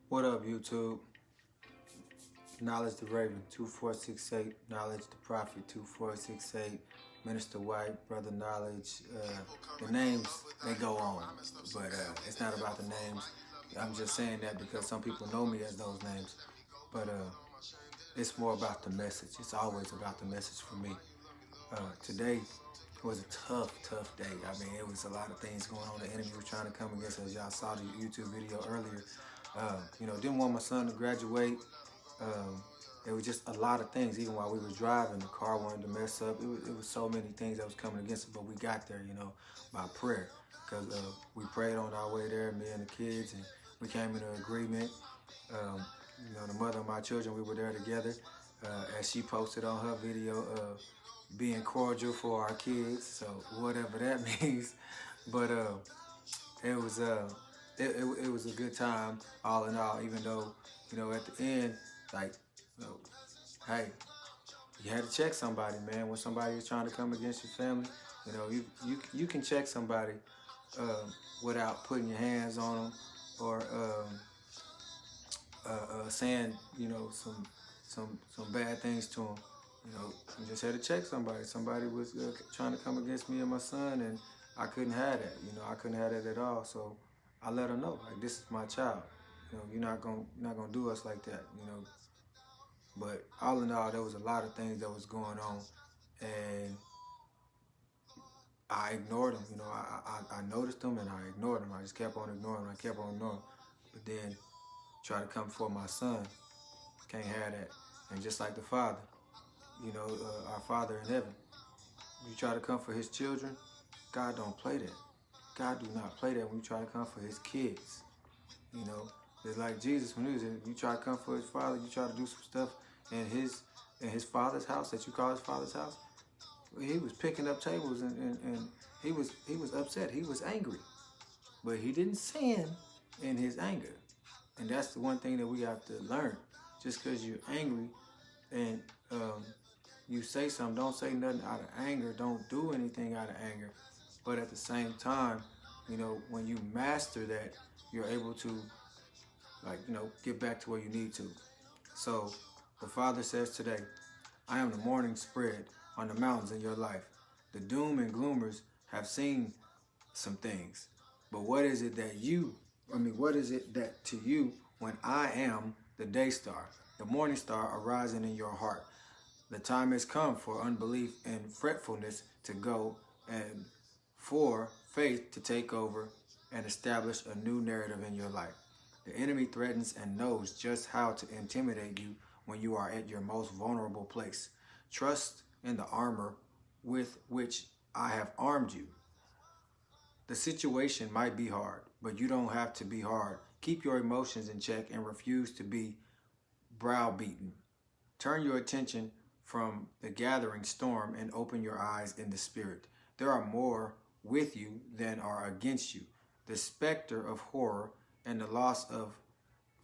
What up, YouTube? Knowledge the Raven 2468, Knowledge the Prophet 2468, Minister White, Brother Knowledge. The names, they go on, but it's not about the names. I'm just saying that because some people know me as those names, but it's more about the message. It's always about the message for me. Today was a tough day. I mean, it was a lot of things going on. The enemy was trying to come against us. Y'all saw the YouTube video earlier. Didn't want my son to graduate. There was just a lot of things. Even while we were driving, the car wanted to mess up. It was so many things that was coming against it, but we got there, by prayer. Because we prayed on our way there, me and the kids, and we came into agreement. The mother of my children, we were there together. As she posted on her video, being cordial for our kids, so whatever that means. But it was a good time, all in all. Even though, at the end, hey, you had to check somebody, man. When somebody is trying to come against your family, you can check somebody without putting your hands on them or saying some bad things to them. You just had to check somebody. Somebody was trying to come against me and my son, and I couldn't have that. I couldn't have that at all. So I let her know, like, this is my child. You're not gonna do us like that. But all in all, there was a lot of things that was going on, and I ignored them. I noticed them and I ignored them. I just kept on ignoring them. I kept on ignoring them. But then try to come for my son. Can't have that. And just like the Father, our Father in heaven, you try to come for his children, God don't play that. God do not play that when you try to come for his kids. It's like Jesus, when he was in, you try to come for his father, you try to do some stuff in his father's house that you call his father's house. He was picking up tables and he was upset. He was angry. But he didn't sin in his anger. And that's the one thing that we have to learn. Just because you're angry and you say something, don't say nothing out of anger. Don't do anything out of anger. But at the same time, when you master that, you're able to, get back to where you need to. So the Father says today, I am the morning spread on the mountains in your life. The doom and gloomers have seen some things. But what is it that to you when I am the day star, the morning star arising in your heart? The time has come for unbelief and fretfulness to go, and for faith to take over and establish a new narrative in your life. The enemy threatens and knows just how to intimidate you when you are at your most vulnerable place. Trust in the armor with which I have armed you. The situation might be hard, but you don't have to be hard. Keep your emotions in check and refuse to be browbeaten. Turn your attention from the gathering storm and open your eyes in the spirit. There are more with you than are against you. The specter of horror and the loss of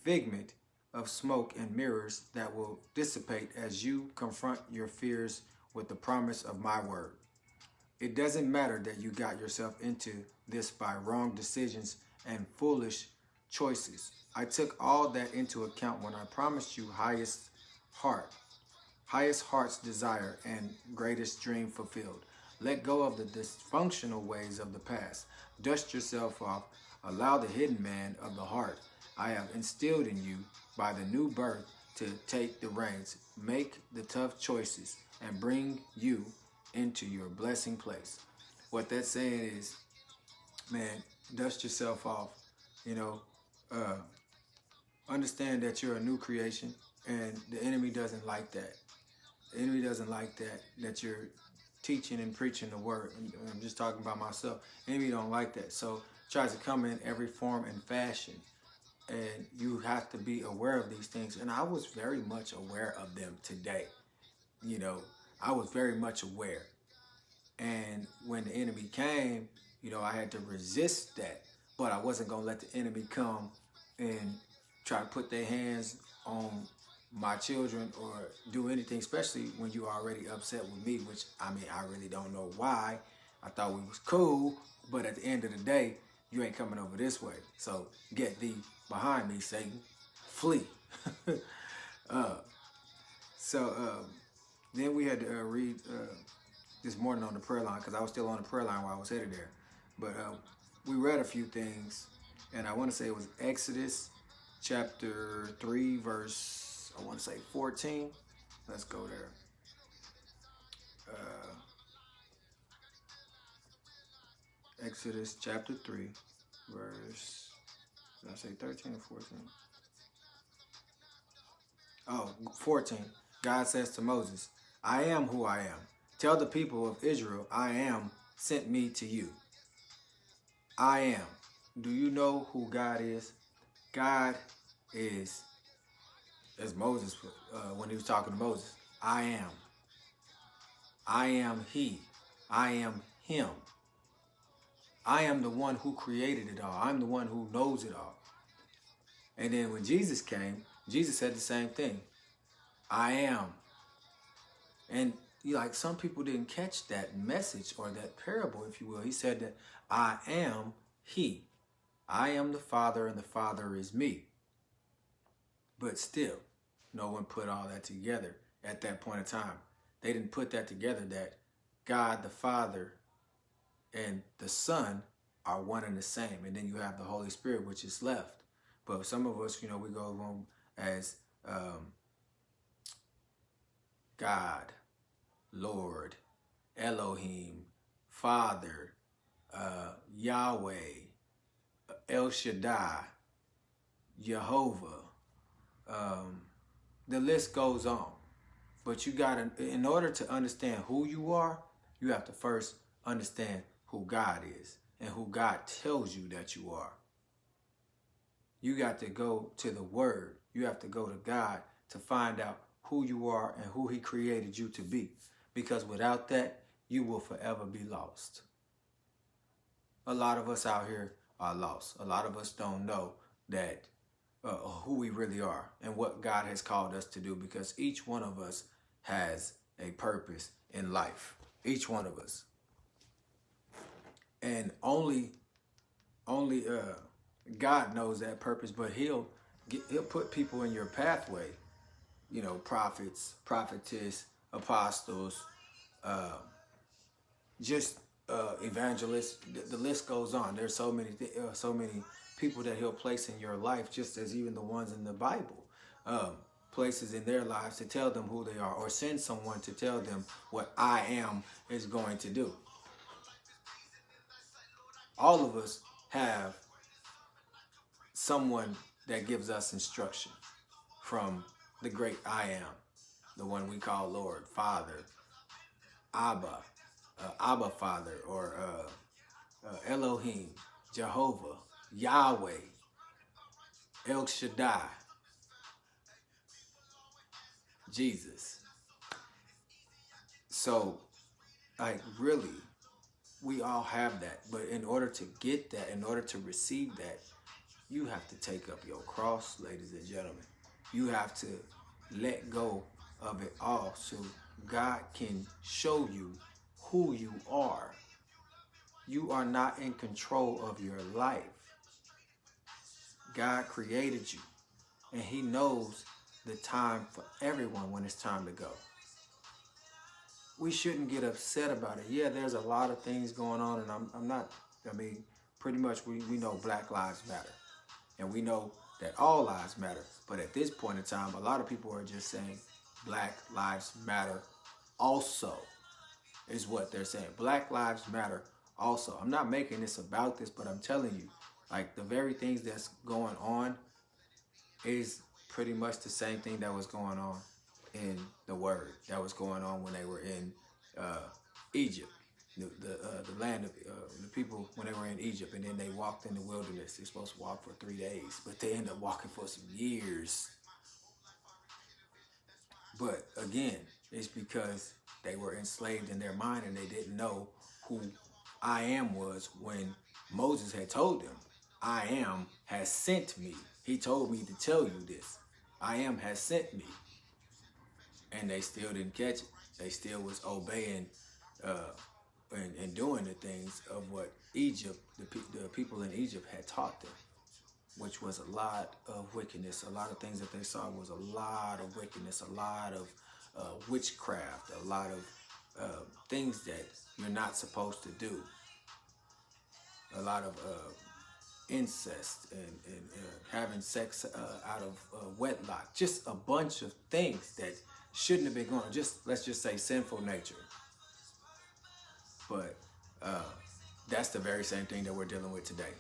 figment of smoke and mirrors that will dissipate as you confront your fears with the promise of my word. It doesn't matter that you got yourself into this by wrong decisions and foolish choices. I took all that into account when I promised you highest heart's desire and greatest dream fulfilled. Let go of the dysfunctional ways of the past. Dust yourself off. Allow the hidden man of the heart I have instilled in you by the new birth to take the reins. Make the tough choices and bring you into your blessing place. What that's saying is, man, dust yourself off. Understand that you're a new creation, and the enemy doesn't like that. The enemy doesn't like that you're teaching and preaching the word. I'm just talking about myself. The enemy don't like that. So tries to come in every form and fashion. And you have to be aware of these things. And I was very much aware of them today. I was very much aware. And when the enemy came, I had to resist that. But I wasn't going to let the enemy come and try to put their hands on my children or do anything, especially when you're already upset with me, which, I really don't know why. I thought we was cool, but at the end of the day, you ain't coming over this way. So get thee behind me, Satan. flee. uh, then we had to read this morning on the prayer line, because I was still on the prayer line while I was headed there. But we read a few things, and I want to say it was Exodus chapter 3, verse, I want to say 14. Let's go there. Exodus chapter 3, verse, did I say 13 or 14? Oh, 14. God says to Moses, I am who I am. Tell the people of Israel, I am sent me to you. I am. Do you know who God is? God is, as Moses, when he was talking to Moses, I am. I am he. I am him. I am the one who created it all. I'm the one who knows it all. And then when Jesus came, Jesus said the same thing. I am. And like some people didn't catch that message or that parable, if you will. He said that I am he. I am the Father and the Father is me. But still, no one put all that together at that point in time. They didn't put that together, that God the Father and the Son are one and the same. And then you have the Holy Spirit, which is left. But some of us, we go along as God, Lord, Elohim, Father, Yahweh, El Shaddai, Jehovah. The list goes on. But you gotta, in order to understand who you are, you have to first understand who God is and who God tells you that you are. You got to go to the Word. You have to go to God to find out who you are and who he created you to be. Because without that, you will forever be lost. A lot of us out here are lost. A lot of us don't know that who we really are and what God has called us to do, because each one of us has a purpose in life. Each one of us. And only God knows that purpose, but he'll put people in your pathway. Prophets, prophetess, apostles, evangelists. The list goes on. There's so many people that he'll place in your life, just as even the ones in the Bible. Places in their lives to tell them who they are, or send someone to tell them what I am is going to do. All of us have someone that gives us instruction from the great I am, the one we call Lord, Father, Abba Father, or Elohim, Jehovah, Yahweh, El Shaddai, Jesus. So, really, we all have that. But in order to get that, in order to receive that, you have to take up your cross, ladies and gentlemen. You have to let go of it all so God can show you who you are. You are not in control of your life. God created you, and he knows the time for everyone when it's time to go. We shouldn't get upset about it. Yeah, there's a lot of things going on, and I'm not, pretty much we know Black Lives Matter. And we know that all lives matter. But at this point in time, a lot of people are just saying Black Lives Matter also is what they're saying. Black Lives Matter also. I'm not making this about this, but I'm telling you, the very things that's going on is pretty much the same thing that was going on in the Word, that was going on when they were in Egypt. The land of the people when they were in Egypt, and then they walked in the wilderness. They're supposed to walk for 3 days, but they end up walking for some years. But again, it's because they were enslaved in their mind and they didn't know who I am was, when Moses had told them, I am has sent me. He told me to tell you this. I am has sent me. And they still didn't catch it. They still was obeying and doing the things of what Egypt, the people in Egypt had taught them. which was a lot of wickedness. A lot of things that they saw was a lot of wickedness, a lot of witchcraft, a lot of things that you're not supposed to do. A lot of incest and having sex out of wedlock. Just a bunch of things that shouldn't have been going on. Let's just say sinful nature. But that's the very same thing that we're dealing with today,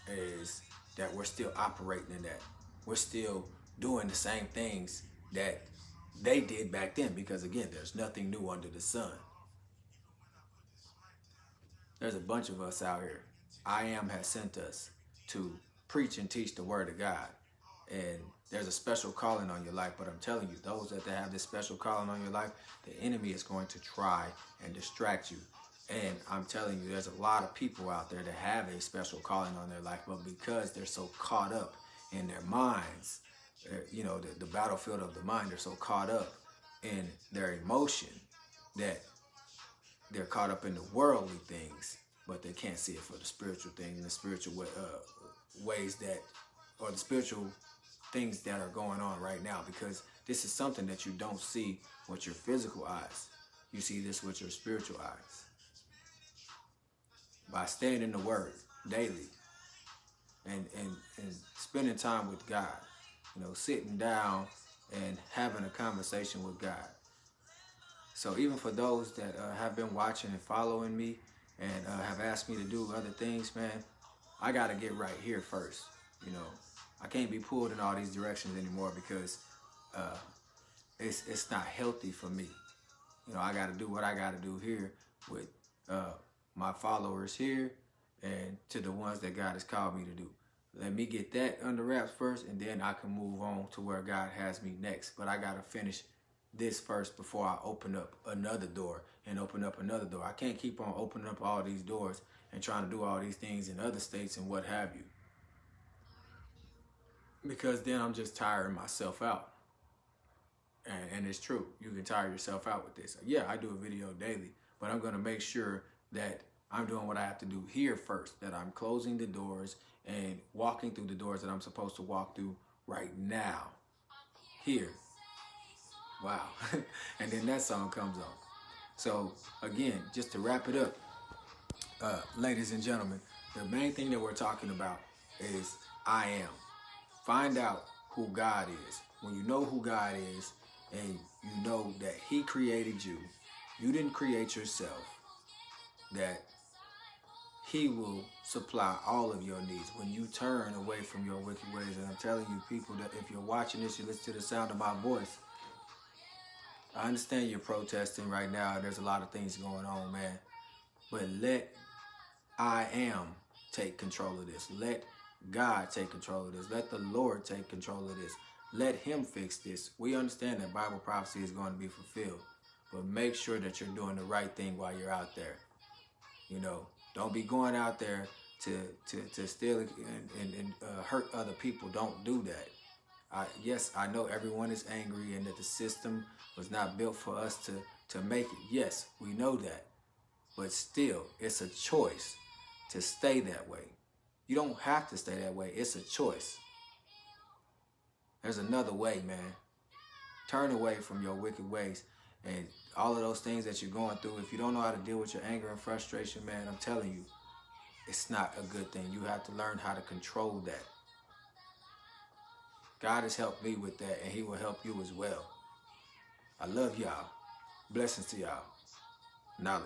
is that we're still operating in that. We're still doing the same things that they did back then, because again, there's nothing new under the sun. There's a bunch of us out here. I Am has sent us to preach and teach the word of God. And there's a special calling on your life, but I'm telling you, those that have this special calling on your life, the enemy is going to try and distract you. And I'm telling you, there's a lot of people out there that have a special calling on their life, but because they're so caught up in their minds, you know, the battlefield of the mind, they're so caught up in their emotion that they're caught up in the worldly things, but they can't see it for the spiritual things and the spiritual ways that, or the spiritual things that are going on right now, because this is something that you don't see with your physical eyes. You see this with your spiritual eyes. By staying in the word daily and spending time with God, you know, sitting down and having a conversation with God. So even for those that have been watching and following me and have asked me to do other things, man, I got to get right here first. You know, I can't be pulled in all these directions anymore, because it's not healthy for me. You know, I got to do what I got to do here with my followers here and to the ones that God has called me to do. Let me get that under wraps first, and then I can move on to where God has me next. But I got to finish this first before I open up another door and open up another door. I can't keep on opening up all these doors and trying to do all these things in other states and what have you, because then I'm just tiring myself out. And it's true. You can tire yourself out with this. Yeah, I do a video daily, but I'm going to make sure that I'm doing what I have to do here first, that I'm closing the doors and walking through the doors that I'm supposed to walk through right now, here. Wow. And then that song comes on. So again, just to wrap it up, ladies and gentlemen, the main thing that we're talking about is I am. Find out who God is. When you know who God is and you know that he created you, you didn't create yourself, that he will supply all of your needs when you turn away from your wicked ways. And I'm telling you, people, that if you're watching this, you listen to the sound of my voice. I understand you're protesting right now. There's a lot of things going on, man. But let I Am take control of this. Let God take control of this. Let the Lord take control of this. Let him fix this. We understand that Bible prophecy is going to be fulfilled. But make sure that you're doing the right thing while you're out there. You know, don't be going out there to steal and hurt other people. Don't do that. Yes, I know everyone is angry and that the system was not built for us to make it. Yes, we know that. But still, it's a choice to stay that way. You don't have to stay that way. It's a choice. There's another way, man. Turn away from your wicked ways and all of those things that you're going through. If you don't know how to deal with your anger and frustration, man, I'm telling you, it's not a good thing. You have to learn how to control that. God has helped me with that, and he will help you as well. I love y'all. Blessings to y'all. Knowledge.